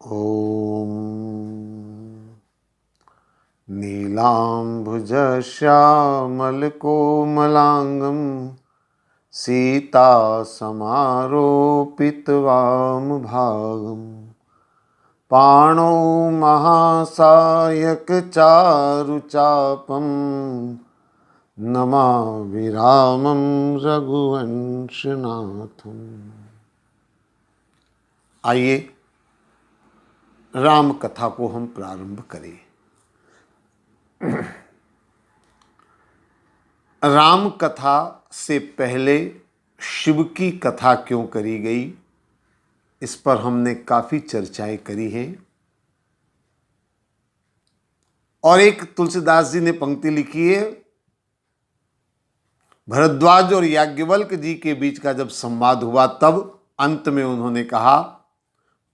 ॐ नीलाम्भुजश्यामलकोमलाङ्गं सीतासमारोपितवामभागं पाणौ महासायकचारुचापं नमामि रामं रघुवंशनाथम्। आइए राम कथा को हम प्रारंभ करें। राम कथा से पहले शिव की कथा क्यों करी गई, इस पर हमने काफी चर्चाएं करी हैं। और एक तुलसीदास जी ने पंक्ति लिखी है, भरद्वाज और याज्ञवल्क्य जी के बीच का जब संवाद हुआ तब अंत में उन्होंने कहा,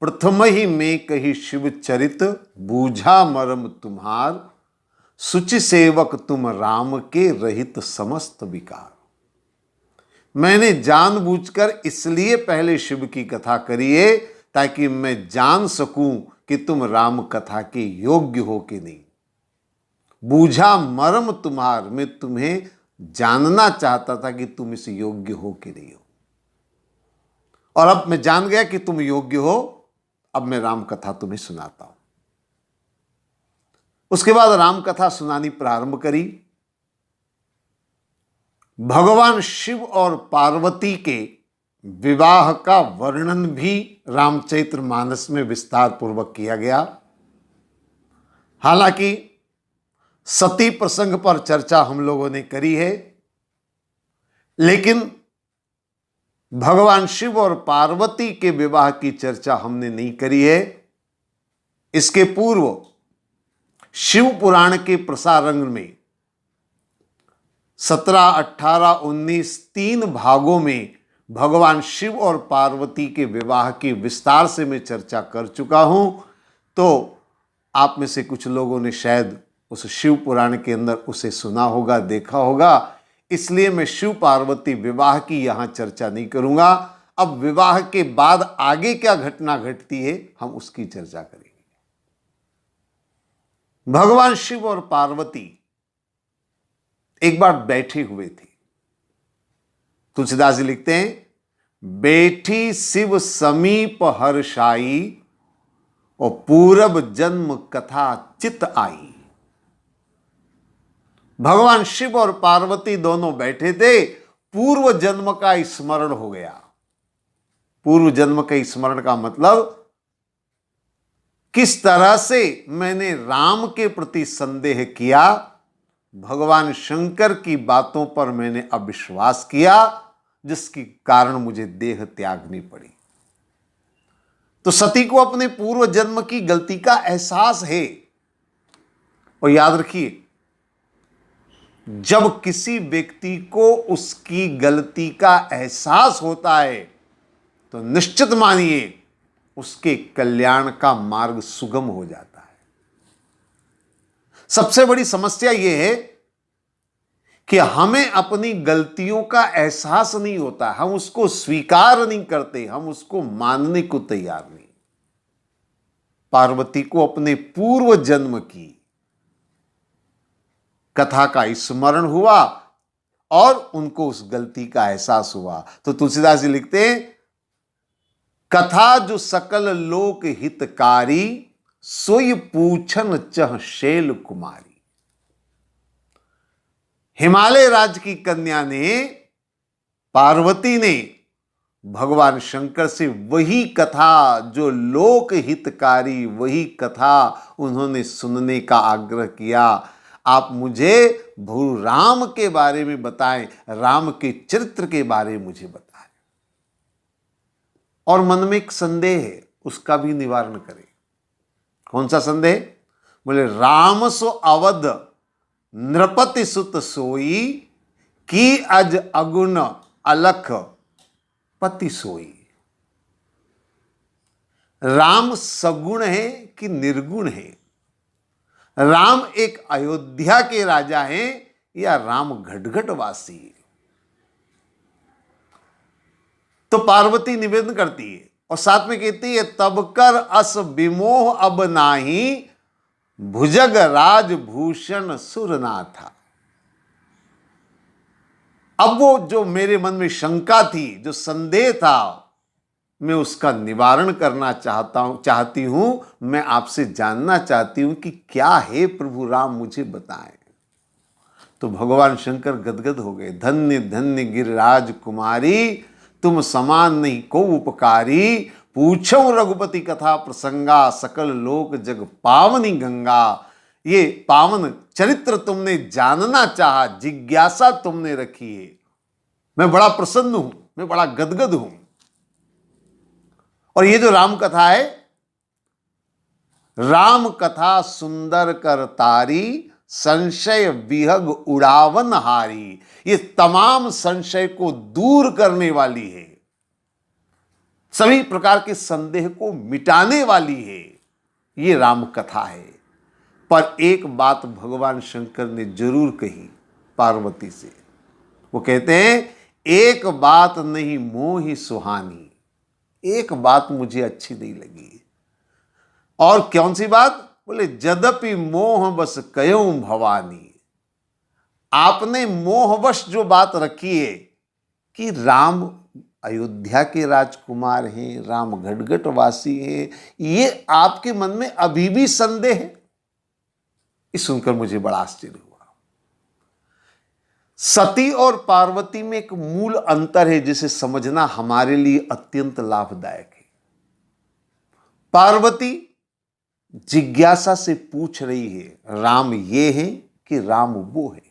प्रथम ही में कही शिव चरित, बूझा मरम तुम्हार, सुचि सेवक तुम राम के रहित समस्त विकार। मैंने जानबूझकर इसलिए पहले शिव की कथा करी है ताकि मैं जान सकूं कि तुम राम कथा के योग्य हो कि नहीं। बूझा मर्म तुम्हार, मैं तुम्हें जानना चाहता था कि तुम इस योग्य हो कि नहीं हो, और अब मैं जान गया कि तुम योग्य हो। अब मैं राम कथा तुम्हें सुनाता हूं। उसके बाद राम कथा सुनानी प्रारंभ करी। भगवान शिव और पार्वती के विवाह का वर्णन भी रामचरितमानस में विस्तार पूर्वक किया गया। हालांकि सती प्रसंग पर चर्चा हम लोगों ने करी है, लेकिन भगवान शिव और पार्वती के विवाह की चर्चा हमने नहीं करी है। इसके पूर्व शिव पुराण के प्रसारण में 17, 18, 19 तीन भागों में भगवान शिव और पार्वती के विवाह की विस्तार से मैं चर्चा कर चुका हूं। तो आप में से कुछ लोगों ने शायद उस शिव पुराण के अंदर उसे सुना होगा, देखा होगा। इसलिए मैं शिव पार्वती विवाह की यहां चर्चा नहीं करूंगा। अब विवाह के बाद आगे क्या घटना घटती है, हम उसकी चर्चा करेंगे। भगवान शिव और पार्वती एक बार बैठे हुए थे। तुलसीदास जी लिखते हैं, बैठी शिव समीप हर्षाई, और पूरब जन्म कथा चित आई। भगवान शिव और पार्वती दोनों बैठे थे, पूर्व जन्म का स्मरण हो गया। पूर्व जन्म के स्मरण का मतलब, किस तरह से मैंने राम के प्रति संदेह किया, भगवान शंकर की बातों पर मैंने अविश्वास किया, जिसके कारण मुझे देह त्यागनी पड़ी। तो सती को अपने पूर्व जन्म की गलती का एहसास है। और याद रखिए, जब किसी व्यक्ति को उसकी गलती का एहसास होता है तो निश्चित मानिए उसके कल्याण का मार्ग सुगम हो जाता है। सबसे बड़ी समस्या यह है कि हमें अपनी गलतियों का एहसास नहीं होता, हम उसको स्वीकार नहीं करते, हम उसको मानने को तैयार नहीं। पार्वती को अपने पूर्व जन्म की कथा का स्मरण हुआ और उनको उस गलती का एहसास हुआ। तो तुलसीदास जी लिखते हैं, कथा जो सकल लोक हितकारी, सोई पूछन चह शैल कुमारी। हिमालय राज्य की कन्या ने, पार्वती ने भगवान शंकर से वही कथा जो लोक हितकारी, वही कथा उन्होंने सुनने का आग्रह किया। आप मुझे भगवान राम के बारे में बताएं, राम के चरित्र के बारे में मुझे बताएं। और मन में एक संदेह है, उसका भी निवारण करें। कौन सा संदेह? बोले, राम सो अवध नृपति सुत सोई, की अज अगुण अलख पति सोई। राम सगुण है कि निर्गुण है? राम एक अयोध्या के राजा हैं या राम घटघटवासी है? तो पार्वती निवेदन करती है, और साथ में कहती है तब कर अस विमोह अब नाही, भुजग राजभूषण सुरनाथा। अब वो जो मेरे मन में शंका थी, जो संदेह था, मैं उसका निवारण करना चाहती हूं। मैं आपसे जानना चाहती हूं कि क्या है प्रभु राम, मुझे बताएं। तो भगवान शंकर गदगद हो गए। धन्य धन्य गिरिराज कुमारी, तुम समान नहीं को उपकारी। पूछो रघुपति कथा प्रसंगा, सकल लोक जग पावनी गंगा। ये पावन चरित्र तुमने जानना चाहा, जिज्ञासा तुमने रखी है। मैं बड़ा प्रसन्न हूं, मैं बड़ा गदगद हूं। और ये जो राम कथा है, राम कथा सुंदर कर तारी, संशय विहग उड़ावन हारी। ये तमाम संशय को दूर करने वाली है, सभी प्रकार के संदेह को मिटाने वाली है, ये राम कथा है। पर एक बात भगवान शंकर ने जरूर कही पार्वती से। वो कहते हैं एक बात नहीं मोहि सुहानी, एक बात मुझे अच्छी नहीं लगी। और कौन सी बात? बोले जदपि मोह बस कयों भवानी। आपने मोहवश जो बात रखी है कि राम अयोध्या के राजकुमार हैं, राम घटघट वासी हैं, ये आपके मन में अभी भी संदेह है। ये सुनकर मुझे बड़ा आश्चर्य हुआ। सती और पार्वती में एक मूल अंतर है जिसे समझना हमारे लिए अत्यंत लाभदायक है। पार्वती जिज्ञासा से पूछ रही है राम ये है कि राम वो है।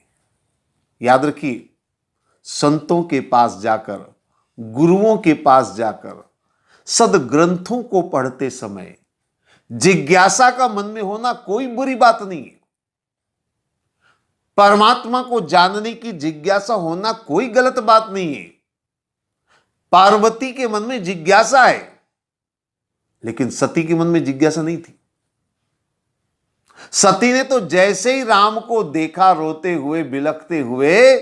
याद रखिए, संतों के पास जाकर, गुरुओं के पास जाकर, सदग्रंथों को पढ़ते समय जिज्ञासा का मन में होना कोई बुरी बात नहीं है। परमात्मा को जानने की जिज्ञासा होना कोई गलत बात नहीं है। पार्वती के मन में जिज्ञासा है, लेकिन सती के मन में जिज्ञासा नहीं थी। सती ने तो जैसे ही राम को देखा रोते हुए, बिलखते हुए,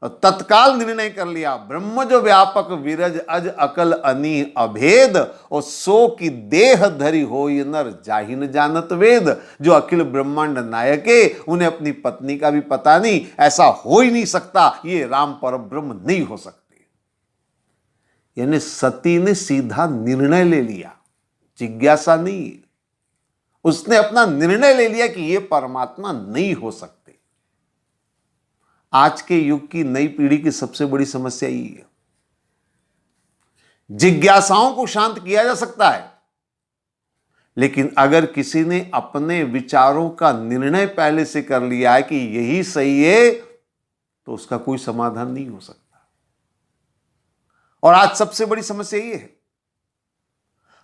तत्काल निर्णय कर लिया, ब्रह्म जो व्यापक विरज अज अकल अनी अभेद, और सो की देह धरी हो ये नर जाहि न जानत वेद। जो अखिल ब्रह्मांड नायक है, उन्हें अपनी पत्नी का भी पता नहीं, ऐसा हो ही नहीं सकता, ये राम परब्रह्म नहीं हो सकते। यानी सती ने सीधा निर्णय ले लिया, जिज्ञासा नहीं। उसने अपना निर्णय ले लिया कि ये परमात्मा नहीं हो सकते। आज के युग की नई पीढ़ी की सबसे बड़ी समस्या यही है। जिज्ञासाओं को शांत किया जा सकता है, लेकिन अगर किसी ने अपने विचारों का निर्णय पहले से कर लिया है कि यही सही है, तो उसका कोई समाधान नहीं हो सकता। और आज सबसे बड़ी समस्या ये है,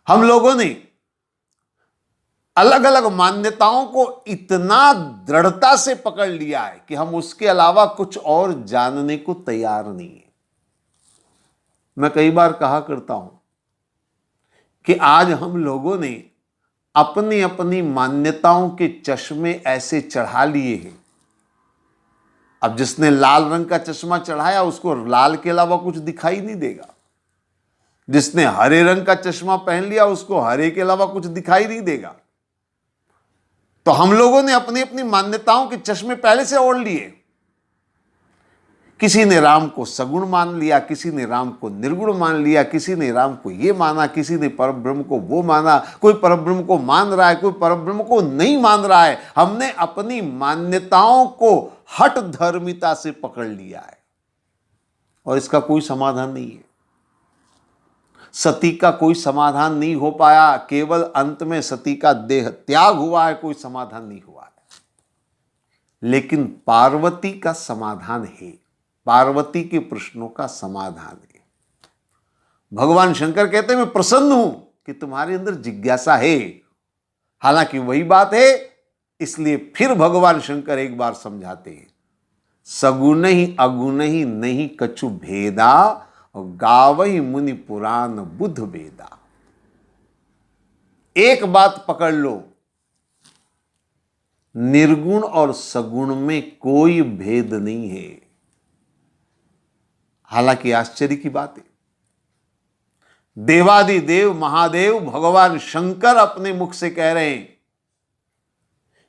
हम लोगों ने अलग अलग मान्यताओं को इतना दृढ़ता से पकड़ लिया है कि हम उसके अलावा कुछ और जानने को तैयार नहीं है। मैं कई बार कहा करता हूं कि आज हम लोगों ने अपनी अपनी मान्यताओं के चश्मे ऐसे चढ़ा लिए हैं। अब जिसने लाल रंग का चश्मा चढ़ाया, उसको लाल के अलावा कुछ दिखाई नहीं देगा। जिसने हरे रंग का चश्मा पहन लिया, उसको हरे के अलावा कुछ दिखाई नहीं देगा। तो हम लोगों ने अपनी अपनी मान्यताओं के चश्मे पहले से ओढ़ लिए। किसी ने राम को सगुण मान लिया, किसी ने राम को निर्गुण मान लिया, किसी ने राम को ये माना, किसी ने परब्रह्म को वो माना। कोई परब्रह्म को मान रहा है, कोई परब्रह्म को नहीं मान रहा है। हमने अपनी मान्यताओं को हठ धर्मिता से पकड़ लिया है, और इसका कोई समाधान नहीं है। सती का कोई समाधान नहीं हो पाया, केवल अंत में सती का देह त्याग हुआ है, कोई समाधान नहीं हुआ है। लेकिन पार्वती का समाधान है, पार्वती के प्रश्नों का समाधान है। भगवान शंकर कहते हैं मैं प्रसन्न हूं कि तुम्हारे अंदर जिज्ञासा है। हालांकि वही बात है, इसलिए फिर भगवान शंकर एक बार समझाते हैं, सगुन ही अगुन ही नहीं कछु भेदा, गावई मुनि पुराण बुध वेदा। एक बात पकड़ लो, निर्गुण और सगुण में कोई भेद नहीं है। हालांकि आश्चर्य की बात है, देवादिदेव महादेव भगवान शंकर अपने मुख से कह रहे हैं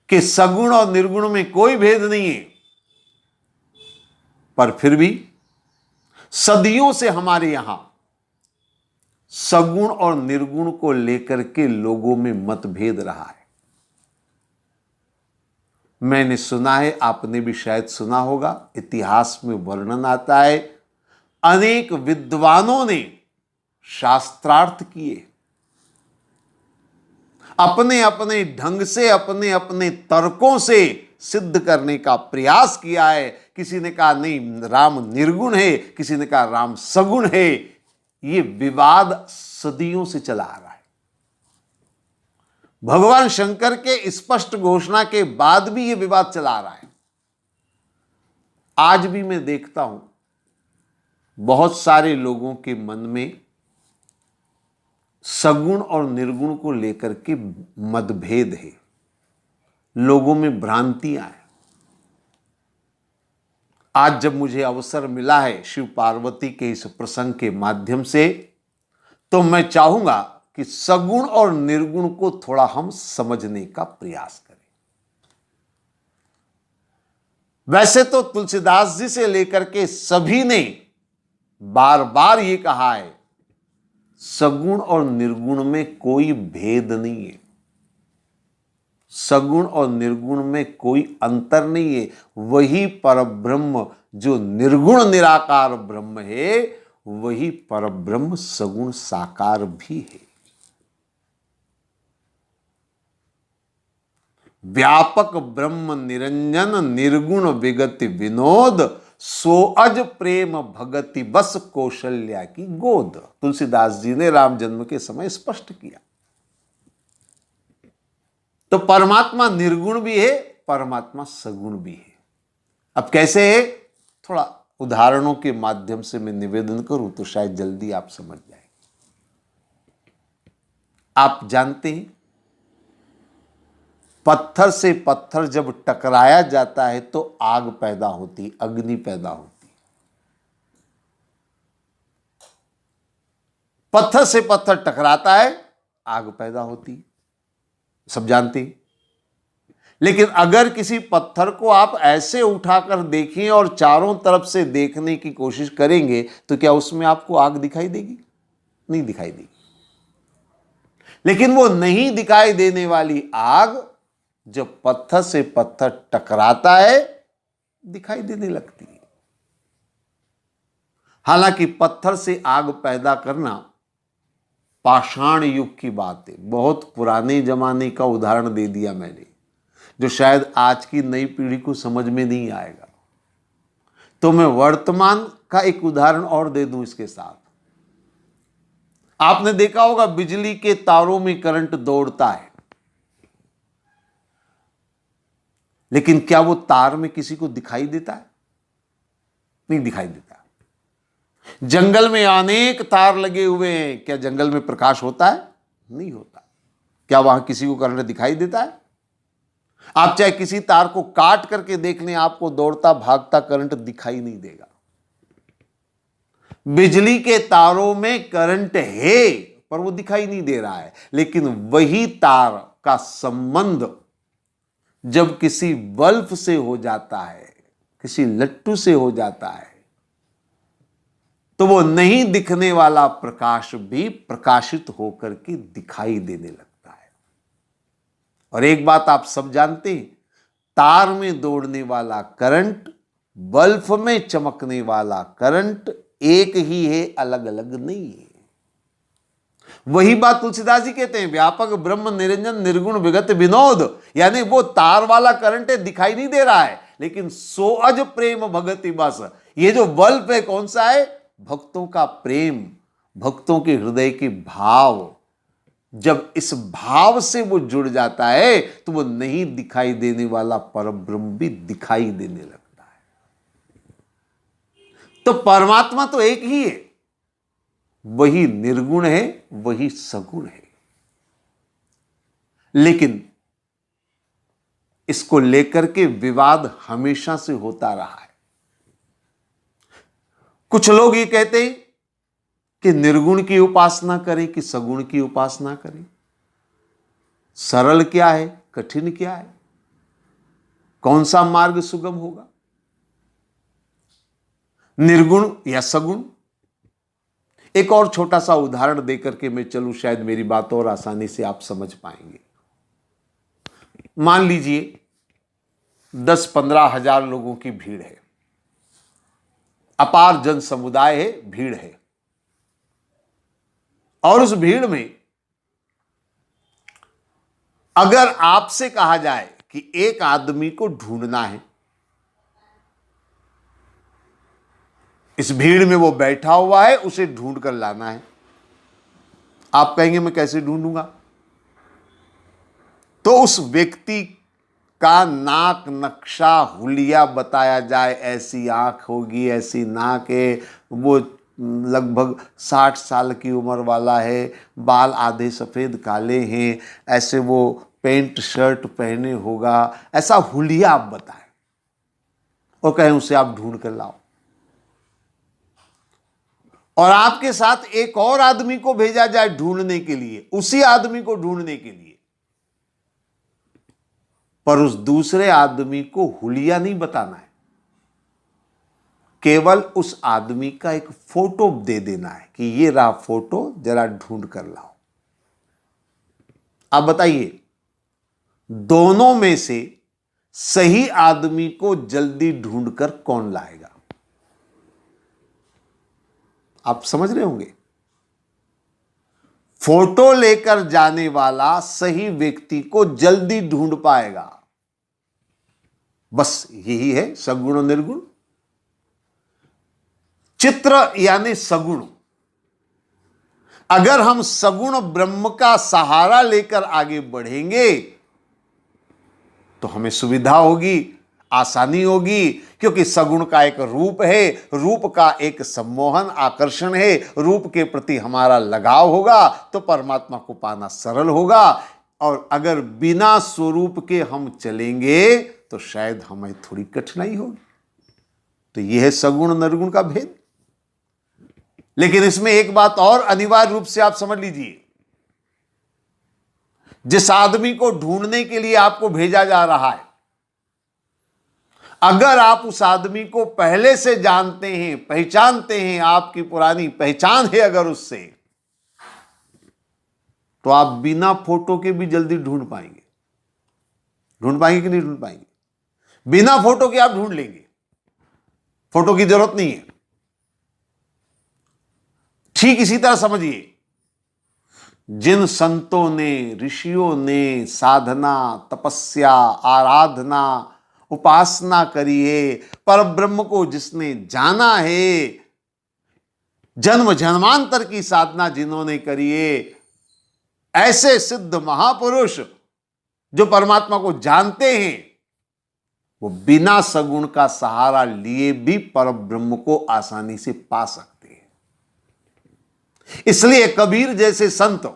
कि सगुण और निर्गुण में कोई भेद नहीं है, पर फिर भी सदियों से हमारे यहां सगुण और निर्गुण को लेकर के लोगों में मतभेद रहा है। मैंने सुना है, आपने भी शायद सुना होगा, इतिहास में वर्णन आता है, अनेक विद्वानों ने शास्त्रार्थ किए, अपने अपने ढंग से, अपने अपने तर्कों से सिद्ध करने का प्रयास किया है। किसी ने कहा नहीं राम निर्गुण है, किसी ने कहा राम सगुण है। ये विवाद सदियों से चला आ रहा है। भगवान शंकर के स्पष्ट घोषणा के बाद भी ये विवाद चला आ रहा है। आज भी मैं देखता हूं बहुत सारे लोगों के मन में सगुण और निर्गुण को लेकर के मतभेद है, लोगों में भ्रांतियां हैं। आज जब मुझे अवसर मिला है शिव पार्वती के इस प्रसंग के माध्यम से, तो मैं चाहूंगा कि सगुण और निर्गुण को थोड़ा हम समझने का प्रयास करें। वैसे तो तुलसीदास जी से लेकर के सभी ने बार बार ये कहा है, सगुण और निर्गुण में कोई भेद नहीं है, सगुण और निर्गुण में कोई अंतर नहीं है। वही परब्रह्म जो निर्गुण निराकार ब्रह्म है, वही परब्रह्म सगुण साकार भी है। व्यापक ब्रह्म निरंजन निर्गुण विगति विनोद, सो अज प्रेम भगति बस कौशल्या की गोद। तुलसीदास जी ने राम जन्म के समय स्पष्ट किया। तो परमात्मा निर्गुण भी है, परमात्मा सगुण भी है। अब कैसे है, थोड़ा उदाहरणों के माध्यम से मैं निवेदन करूं तो शायद जल्दी आप समझ जाएंगे। आप जानते हैं, पत्थर से पत्थर जब टकराया जाता है तो आग पैदा होती, अग्नि पैदा होती। पत्थर से पत्थर टकराता है, आग पैदा होती, सब जानते हैं। लेकिन अगर किसी पत्थर को आप ऐसे उठाकर देखें और चारों तरफ से देखने की कोशिश करेंगे तो क्या उसमें आपको आग दिखाई देगी? नहीं दिखाई देगी। लेकिन वो नहीं दिखाई देने वाली आग जब पत्थर से पत्थर टकराता है दिखाई देने लगती है। हालांकि पत्थर से आग पैदा करना पाषाण युग की बात है, बहुत पुराने जमाने का उदाहरण दे दिया मैंने, जो शायद आज की नई पीढ़ी को समझ में नहीं आएगा। तो मैं वर्तमान का एक उदाहरण और दे दूं इसके साथ। आपने देखा होगा बिजली के तारों में करंट दौड़ता है, लेकिन क्या वो तार में किसी को दिखाई देता है? नहीं दिखाई देता। जंगल में अनेक तार लगे हुए हैं, क्या जंगल में प्रकाश होता है? नहीं होता। क्या वहां किसी को करंट दिखाई देता है? आप चाहे किसी तार को काट करके देख लें, आपको दौड़ता भागता करंट दिखाई नहीं देगा। बिजली के तारों में करंट है पर वो दिखाई नहीं दे रहा है। लेकिन वही तार का संबंध जब किसी बल्ब से हो जाता है, किसी लट्टू से हो जाता है, तो वो नहीं दिखने वाला प्रकाश भी प्रकाशित होकर के दिखाई देने लगता है। और एक बात आप सब जानते हैं, तार में दौड़ने वाला करंट, बल्ब में चमकने वाला करंट एक ही है, अलग अलग नहीं है। वही बात तुलसीदास जी कहते हैं, व्यापक ब्रह्म निरंजन निर्गुण विगत विनोद। यानी वो तार वाला करंट है, दिखाई नहीं दे रहा है, लेकिन सो अज प्रेम भगति बस। ये जो बल्ब है कौन सा है? भक्तों का प्रेम, भक्तों के हृदय के भाव। जब इस भाव से वो जुड़ जाता है तो वो नहीं दिखाई देने वाला परब्रह्म भी दिखाई देने लगता है। तो परमात्मा तो एक ही है, वही निर्गुण है, वही सगुण है। लेकिन इसको लेकर के विवाद हमेशा से होता रहा है। कुछ लोग ये कहते हैं कि निर्गुण की उपासना करें कि सगुण की उपासना करें? सरल क्या है, कठिन क्या है, कौन सा मार्ग सुगम होगा, निर्गुण या सगुण? एक और छोटा सा उदाहरण देकर के मैं चलूं, शायद मेरी बात और आसानी से आप समझ पाएंगे। मान लीजिए 10-15 हजार लोगों की भीड़ है, अपार जन समुदाय है, भीड़ है, और उस भीड़ में अगर आपसे कहा जाए कि एक आदमी को ढूंढना है, इस भीड़ में वो बैठा हुआ है, उसे ढूंढ कर लाना है, आप कहेंगे मैं कैसे ढूंढूंगा? तो उस व्यक्ति का नाक नक्शा हुलिया बताया जाए, ऐसी आंख होगी, ऐसी नाक है, वो लगभग 60 साल की उम्र वाला है, बाल आधे सफेद काले हैं, ऐसे वो पैंट शर्ट पहने होगा, ऐसा हुलिया आप बताएं और कहें उसे आप ढूंढ कर लाओ। और आपके साथ एक और आदमी को भेजा जाए ढूंढने के लिए, उसी आदमी को ढूंढने के लिए, पर उस दूसरे आदमी को हुलिया नहीं बताना है, केवल उस आदमी का एक फोटो दे देना है कि ये रहा फोटो, जरा ढूंढ कर लाओ। आप बताइए, दोनों में से सही आदमी को जल्दी ढूंढकर कौन लाएगा? आप समझ रहे होंगे, फोटो लेकर जाने वाला सही व्यक्ति को जल्दी ढूंढ पाएगा। बस यही है सगुण और निर्गुण। चित्र यानी सगुण, अगर हम सगुण ब्रह्म का सहारा लेकर आगे बढ़ेंगे तो हमें सुविधा होगी, आसानी होगी, क्योंकि सगुण का एक रूप है, रूप का एक सम्मोहन आकर्षण है, रूप के प्रति हमारा लगाव होगा तो परमात्मा को पाना सरल होगा। और अगर बिना स्वरूप के हम चलेंगे तो शायद हमें थोड़ी कठिनाई होगी। तो यह है सगुण निर्गुण का भेद। लेकिन इसमें एक बात और अनिवार्य रूप से आप समझ लीजिए, जिस आदमी को ढूंढने के लिए आपको भेजा जा रहा है, अगर आप उस आदमी को पहले से जानते हैं, पहचानते हैं, आपकी पुरानी पहचान है अगर उससे, तो आप बिना फोटो के भी जल्दी ढूंढ पाएंगे। ढूंढ पाएंगे कि नहीं ढूंढ पाएंगे? बिना फोटो के आप ढूंढ लेंगे, फोटो की जरूरत नहीं है। ठीक इसी तरह समझिए, जिन संतों ने, ऋषियों ने साधना, तपस्या, आराधना, उपासना करी है, पर ब्रह्म को जिसने जाना है, जन्म जन्मांतर की साधना जिन्होंने करी है, ऐसे सिद्ध महापुरुष जो परमात्मा को जानते हैं, वो बिना सगुण का सहारा लिए भी परब्रह्म को आसानी से पा सकते हैं। इसलिए कबीर जैसे संत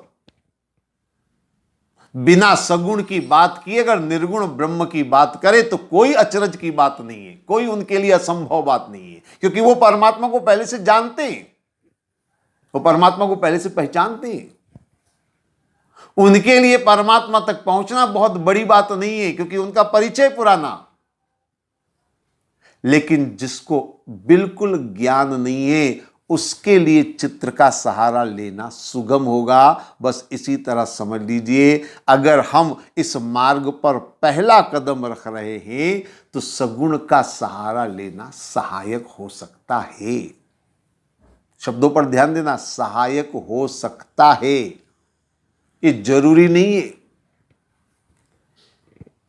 बिना सगुण की की किए अगर निर्गुण ब्रह्म की बात करे तो कोई अचरज की बात नहीं है, कोई उनके लिए असंभव बात नहीं है, क्योंकि वो परमात्मा को पहले से जानते हैं, वो परमात्मा को पहले से पहचानते हैं। उनके लिए परमात्मा तक पहुंचना बहुत बड़ी बात नहीं है, क्योंकि उनका परिचय पुराना। लेकिन जिसको बिल्कुल ज्ञान नहीं है, उसके लिए चित्र का सहारा लेना सुगम होगा। बस इसी तरह समझ लीजिए, अगर हम इस मार्ग पर पहला कदम रख रहे हैं तो सगुण का सहारा लेना सहायक हो सकता है। शब्दों पर ध्यान देना, सहायक हो सकता है, ये जरूरी नहीं है।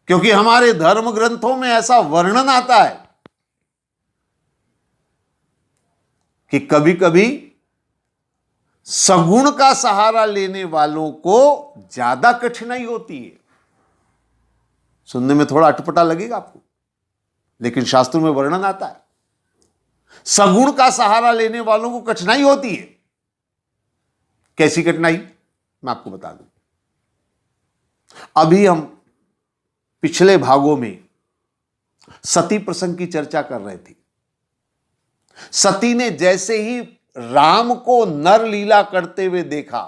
क्योंकि हमारे धर्म ग्रंथों में ऐसा वर्णन आता है कि कभी कभी सगुण का सहारा लेने वालों को ज्यादा कठिनाई होती है। सुनने में थोड़ा अटपटा लगेगा आपको, लेकिन शास्त्रों में वर्णन आता है, सगुण का सहारा लेने वालों को कठिनाई होती है। कैसी कठिनाई, मैं आपको बता दूं। अभी हम पिछले भागों में सती प्रसंग की चर्चा कर रहे थे। सती ने जैसे ही राम को नर लीला करते हुए देखा,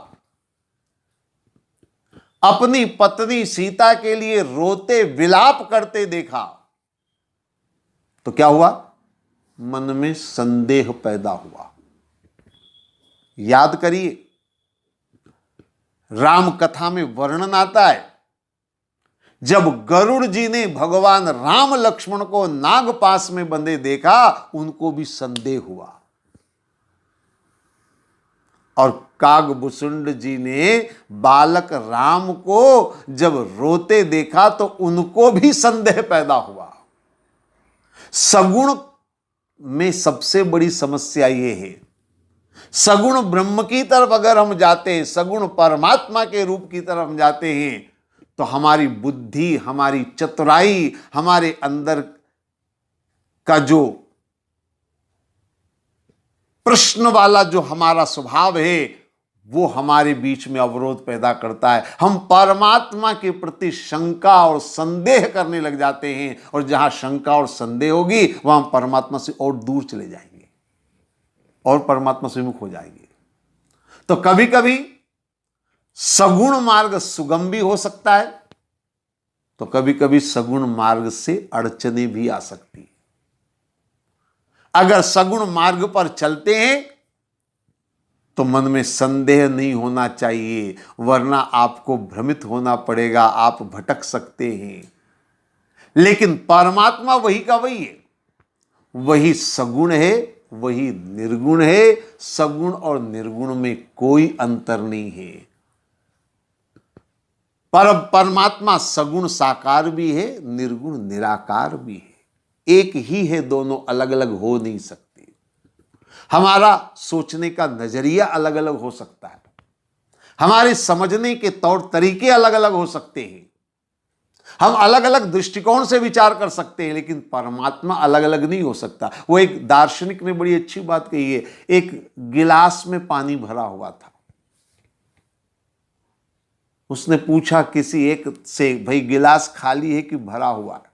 अपनी पत्नी सीता के लिए रोते विलाप करते देखा, तो क्या हुआ? मन में संदेह पैदा हुआ। याद करिए, राम कथा में वर्णन आता है, जब गरुड़ जी ने भगवान राम लक्ष्मण को नागपाश में बंधे देखा, उनको भी संदेह हुआ। और कागभूषुंड जी ने बालक राम को जब रोते देखा, तो उनको भी संदेह पैदा हुआ। सगुण में सबसे बड़ी समस्या यह है, सगुण ब्रह्म की तरफ अगर हम जाते हैं, सगुण परमात्मा के रूप की तरफ हम जाते हैं, तो हमारी बुद्धि, हमारी चतुराई, हमारे अंदर का जो प्रश्न वाला जो हमारा स्वभाव है, वो हमारे बीच में अवरोध पैदा करता है। हम परमात्मा के प्रति शंका और संदेह करने लग जाते हैं, और जहां शंका और संदेह होगी, वहां हम परमात्मा से और दूर चले जाएंगे और परमात्मा से विमुख हो जाएंगे। तो कभी कभी सगुण मार्ग सुगम भी हो सकता है, तो कभी कभी सगुण मार्ग से अड़चने भी आ सकती है। अगर सगुण मार्ग पर चलते हैं तो मन में संदेह नहीं होना चाहिए, वरना आपको भ्रमित होना पड़ेगा, आप भटक सकते हैं। लेकिन परमात्मा वही का वही है, वही सगुण है, वही निर्गुण है। सगुण और निर्गुण में कोई अंतर नहीं है। परमात्मा सगुण साकार भी है, निर्गुण निराकार भी है। एक ही है, दोनों अलग अलग हो नहीं सकते। हमारा सोचने का नजरिया अलग अलग हो सकता है, हमारे समझने के तौर तरीके अलग अलग हो सकते हैं, हम अलग अलग दृष्टिकोण से विचार कर सकते हैं, लेकिन परमात्मा अलग अलग नहीं हो सकता। वो एक दार्शनिक ने बड़ी अच्छी बात कही है। एक गिलास में पानी भरा हुआ था, उसने पूछा किसी एक से, भाई गिलास खाली है कि भरा हुआ है?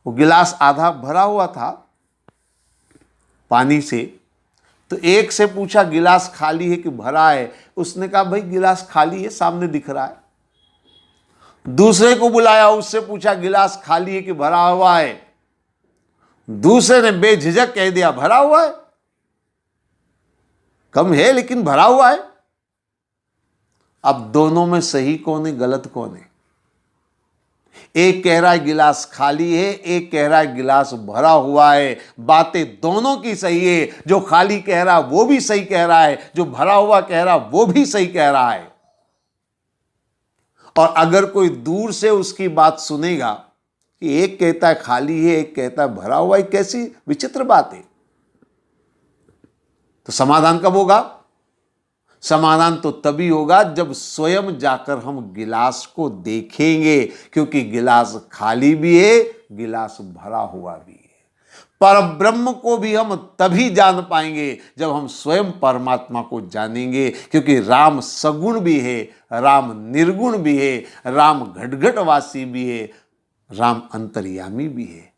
वो गिलास आधा भरा हुआ था पानी से, तो एक से पूछा गिलास खाली है कि भरा है? उसने कहा भाई गिलास खाली है, सामने दिख रहा है। दूसरे को बुलाया, उससे पूछा गिलास खाली है कि भरा हुआ है? दूसरे ने बेझिझक कह दिया भरा हुआ है, कम है लेकिन भरा हुआ है। अब दोनों में सही कौन है, गलत कौन है? एक कह रहा है गिलास खाली है, एक कह रहा है गिलास भरा हुआ है। बातें दोनों की सही है। जो खाली कह रहा है वो भी सही कह रहा है, जो भरा हुआ कह रहा है वो भी सही कह रहा है। और अगर कोई दूर से उसकी बात सुनेगा कि एक कहता है खाली है, एक कहता है भरा हुआ है, कैसी विचित्र बात है, तो समाधान कब होगा? समाधान तो तभी होगा जब स्वयं जाकर हम गिलास को देखेंगे, क्योंकि गिलास खाली भी है, गिलास भरा हुआ भी है। पर ब्रह्म को भी हम तभी जान पाएंगे जब हम स्वयं परमात्मा को जानेंगे, क्योंकि राम सगुण भी है, राम निर्गुण भी है, राम घटघटवासी भी है, राम अंतर्यामी भी है।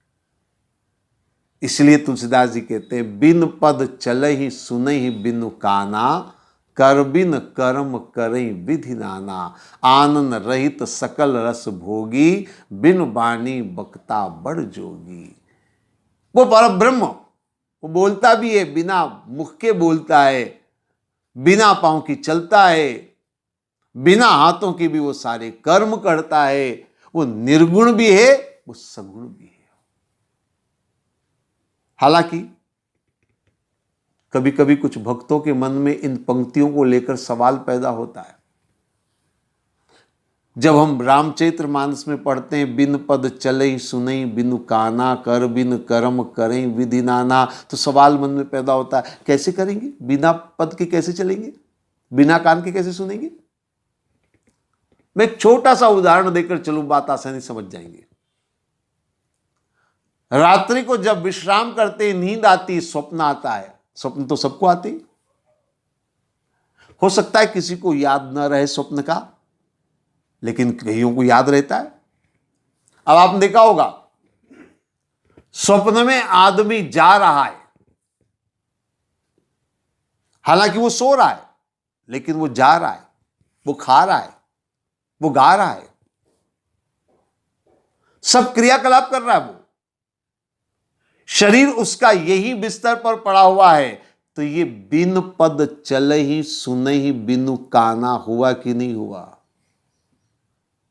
इसलिए तुलसीदास जी कहते हैं, बिन पद चलहि सुनहि बिनु काना, कर बिन कर्म करई विधि नाना, आनंद रहित सकल रस भोगी, बिन वाणी बक्ता बड़ जोगी। वो परब्रह्म, वो बोलता भी है, बिना मुख के बोलता है, बिना पांव की चलता है, बिना हाथों की भी वो सारे कर्म करता है। वो निर्गुण भी है, वो सगुण भी है। हालांकि कभी कभी कुछ भक्तों के मन में इन पंक्तियों को लेकर सवाल पैदा होता है। जब हम रामचरितमानस में पढ़ते हैं, बिन पद चलई सुनई बिनु काना, कर बिन कर्म करें विधि नाना, तो सवाल मन में पैदा होता है, कैसे करेंगे? बिना पद के कैसे चलेंगे? बिना कान के कैसे सुनेंगे? मैं एक छोटा सा उदाहरण देकर चलूं, बात आसानी समझ जाएंगे। रात्रि को जब विश्राम करते, नींद आती, स्वप्न आता है। स्वप्न तो सबको आते, हो सकता है किसी को याद न रहे स्वप्न का, लेकिन कईयों को याद रहता है। अब आपने देखा होगा, स्वप्न में आदमी जा रहा है, हालांकि वो सो रहा है, लेकिन वो जा रहा है, वो खा रहा है, वो गा रहा है, सब क्रियाकलाप कर रहा है। वो शरीर उसका यही बिस्तर पर पड़ा हुआ है, तो ये बिन पद चल ही सुन ही बिनु काना हुआ कि नहीं हुआ?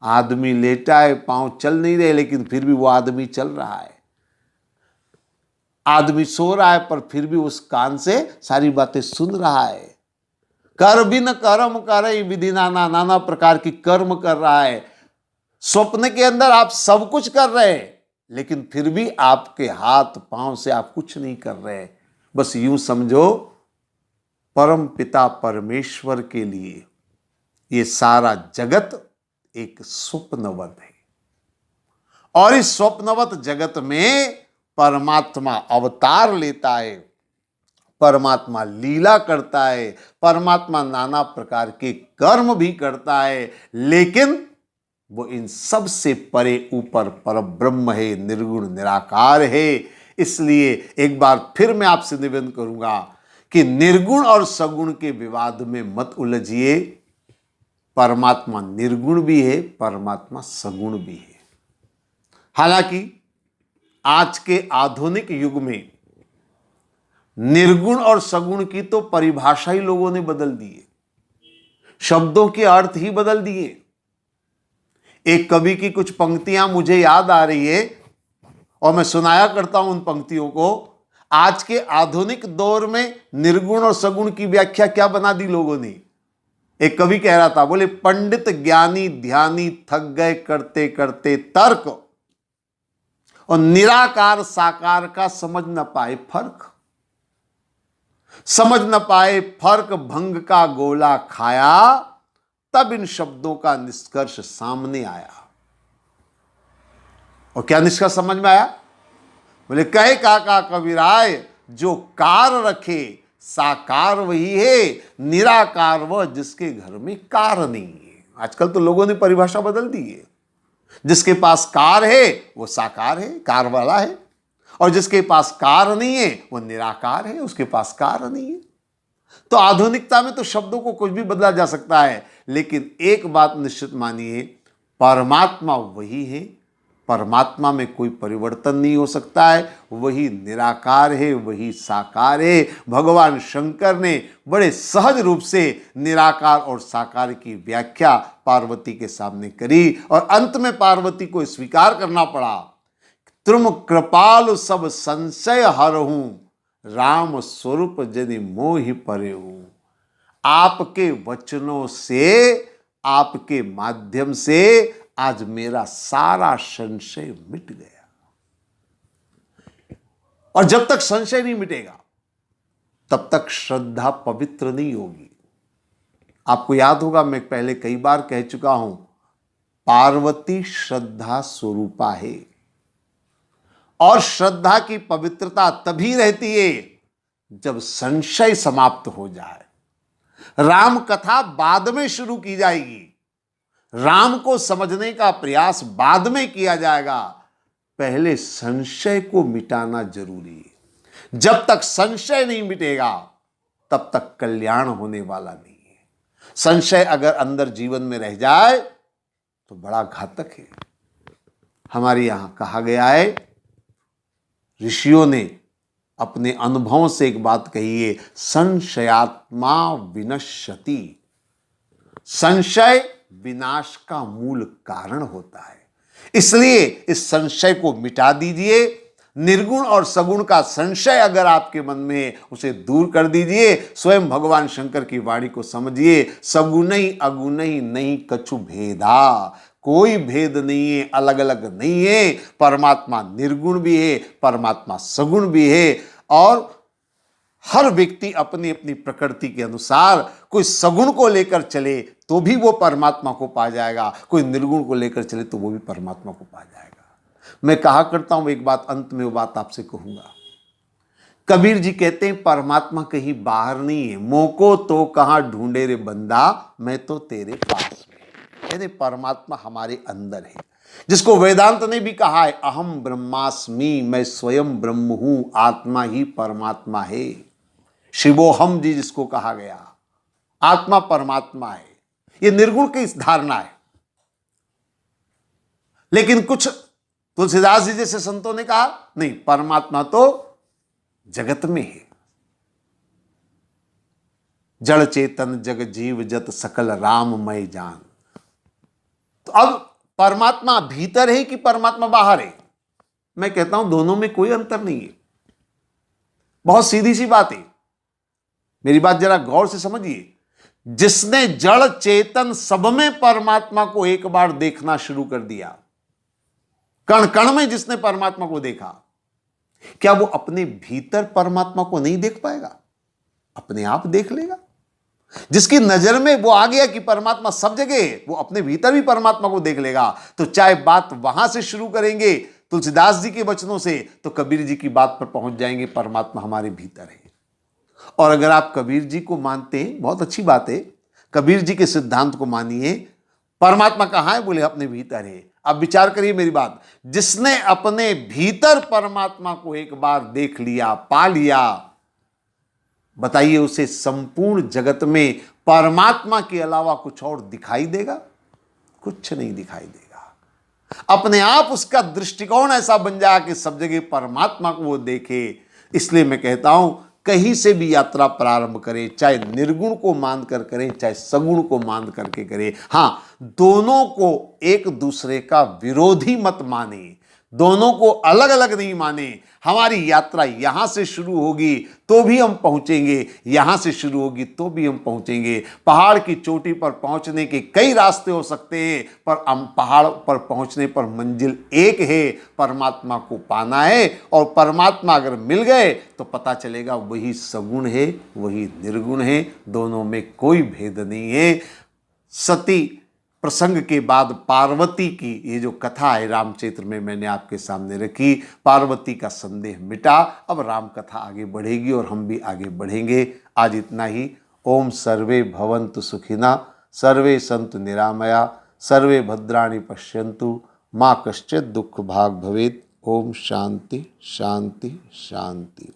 आदमी लेटा है, पांव चल नहीं रहे, लेकिन फिर भी वो आदमी चल रहा है। आदमी सो रहा है, पर फिर भी उस कान से सारी बातें सुन रहा है। कर बिन कर्म करे विधि नाना, नाना प्रकार की कर्म कर रहा है। स्वप्न के अंदर आप सब कुछ कर रहे हैं, लेकिन फिर भी आपके हाथ पांव से आप कुछ नहीं कर रहे। बस यूं समझो, परम पिता परमेश्वर के लिए ये सारा जगत एक स्वप्नवत है, और इस स्वप्नवत जगत में परमात्मा अवतार लेता है, परमात्मा लीला करता है, परमात्मा नाना प्रकार के कर्म भी करता है, लेकिन वो इन सब से परे ऊपर परब्रह्म है, निर्गुण निराकार है। इसलिए एक बार फिर मैं आपसे निवेदन करूंगा कि निर्गुण और सगुण के विवाद में मत उलझिए। परमात्मा निर्गुण भी है, परमात्मा सगुण भी है। हालांकि आज के आधुनिक युग में निर्गुण और सगुण की तो परिभाषा ही लोगों ने बदल दी है, शब्दों के अर्थ ही बदल दिए। एक कवि की कुछ पंक्तियां मुझे याद आ रही है और मैं सुनाया करता हूं उन पंक्तियों को। आज के आधुनिक दौर में निर्गुण और सगुण की व्याख्या क्या बना दी लोगों ने। एक कवि कह रहा था, बोले पंडित ज्ञानी ध्यानी थक गए करते करते तर्क, और निराकार साकार का समझ न पाए फर्क। समझ न पाए फर्क भंग का गोला खाया, तब इन शब्दों का निष्कर्ष सामने आया। और क्या निष्कर्ष समझ में आया? बोले कहे काका कबीराय, जो कार रखे साकार वही है, निराकार वह जिसके घर में कार नहीं है। आजकल तो लोगों ने परिभाषा बदल दी है। जिसके पास कार है वो साकार है, कार वाला है, और जिसके पास कार नहीं है वो निराकार है, उसके पास कार नहीं है। तो आधुनिकता में तो शब्दों को कुछ भी बदला जा सकता है, लेकिन एक बात निश्चित मानिए, परमात्मा वही है, परमात्मा में कोई परिवर्तन नहीं हो सकता है, वही निराकार है, वही साकार है। भगवान शंकर ने बड़े सहज रूप से निराकार और साकार की व्याख्या पार्वती के सामने करी, और अंत में पार्वती को स्वीकार करना पड़ा, तुम कृपालु सब संशय हरहूं, राम स्वरूप जनि मोहि परेहूं। आपके वचनों से, आपके माध्यम से आज मेरा सारा संशय मिट गया। और जब तक संशय नहीं मिटेगा तब तक श्रद्धा पवित्र नहीं होगी। आपको याद होगा, मैं पहले कई बार कह चुका हूं, पार्वती श्रद्धा स्वरूपा है, और श्रद्धा की पवित्रता तभी रहती है जब संशय समाप्त हो जाए। राम कथा बाद में शुरू की जाएगी, राम को समझने का प्रयास बाद में किया जाएगा, पहले संशय को मिटाना जरूरी है। जब तक संशय नहीं मिटेगा तब तक कल्याण होने वाला नहीं है। संशय अगर अंदर जीवन में रह जाए तो बड़ा घातक है। हमारे यहां कहा गया है, ऋषियों ने अपने अनुभवों से एक बात कही है, संशयात्मा विनश्यति। संशय विनाश का मूल कारण होता है। इसलिए इस संशय को मिटा दीजिए। निर्गुण और सगुण का संशय अगर आपके मन में है, उसे दूर कर दीजिए। स्वयं भगवान शंकर की वाणी को समझिए, सगुणई अगुणई नहीं कछु भेदा। कोई भेद नहीं है, अलग अलग नहीं है। परमात्मा निर्गुण भी है, परमात्मा सगुण भी है, और हर व्यक्ति अपनी अपनी प्रकृति के अनुसार कोई सगुण को लेकर चले तो भी वो परमात्मा को पा जाएगा, कोई निर्गुण को लेकर चले तो वो भी परमात्मा को पा जाएगा। मैं कहा करता हूं, एक बात अंत में वो बात आपसे कहूंगा। कबीर जी कहते हैं, परमात्मा कहीं बाहर नहीं है, मोको तो कहां ढूंढे रे बंदा, मैं तो तेरे पास में। यानी परमात्मा हमारे अंदर है, जिसको वेदांत ने भी कहा है, अहम ब्रह्मास्मि, मैं स्वयं ब्रह्म हूं, आत्मा ही परमात्मा है। शिवोहम जी जिसको कहा गया, आत्मा परमात्मा है, ये निर्गुण की इस धारणा है। लेकिन कुछ तुलसीदास जी जैसे संतों ने कहा नहीं, परमात्मा तो जगत में है, जड़ चेतन जग जीव जत सकल राममय जान। तो अब परमात्मा भीतर है कि परमात्मा बाहर है? मैं कहता हूं दोनों में कोई अंतर नहीं है। बहुत सीधी सी बात है, मेरी बात जरा गौर से समझिए। जिसने जड़ चेतन सब में परमात्मा को एक बार देखना शुरू कर दिया, कण कण में जिसने परमात्मा को देखा, क्या वो अपने भीतर परमात्मा को नहीं देख पाएगा? अपने आप देख लेगा। जिसकी नजर में वो आ गया कि परमात्मा सब जगह है, वो अपने भीतर भी परमात्मा को देख लेगा। तो चाहे बात वहां से शुरू करेंगे तुलसीदास जी के वचनों से, तो कबीर जी की बात पर पहुंच जाएंगे, परमात्मा हमारे भीतर है। और अगर आप कबीर जी को मानते हैं, बहुत अच्छी बात है, कबीर जी के सिद्धांत को मानिए। परमात्मा कहां है? बोले अपने भीतर है। अब विचार करिए मेरी बात, जिसने अपने भीतर परमात्मा को एक बार देख लिया, पा लिया, बताइए उसे संपूर्ण जगत में परमात्मा के अलावा कुछ और दिखाई देगा? कुछ नहीं दिखाई देगा। अपने आप उसका दृष्टिकोण ऐसा बन जाए कि सब जगह परमात्मा को वो देखे। इसलिए मैं कहता हूं कहीं से भी यात्रा प्रारंभ करें, चाहे निर्गुण को मान कर करें, चाहे सगुण को मान करके करें, हां, दोनों को एक दूसरे का विरोधी मत माने, दोनों को अलग अलग नहीं माने। हमारी यात्रा यहां से शुरू होगी तो भी हम पहुंचेंगे, यहां से शुरू होगी तो भी हम पहुंचेंगे। पहाड़ की चोटी पर पहुंचने के कई रास्ते हो सकते हैं, पर हम पहाड़ पर पहुंचने पर मंजिल एक है, परमात्मा को पाना है। और परमात्मा अगर मिल गए तो पता चलेगा वही सगुण है, वही निर्गुण है, दोनों में कोई भेद नहीं है। सती प्रसंग के बाद पार्वती की ये जो कथा है रामचरित्र में मैंने आपके सामने रखी, पार्वती का संदेह मिटा। अब राम कथा आगे बढ़ेगी और हम भी आगे बढ़ेंगे। आज इतना ही। ओम सर्वे भवन्तु सुखिना, सर्वे सन्तु निरामया, सर्वे भद्राणि पश्यन्तु, माँ कश्चित् दुःख भाग् भवेत्। ओम शांति शांति शांति।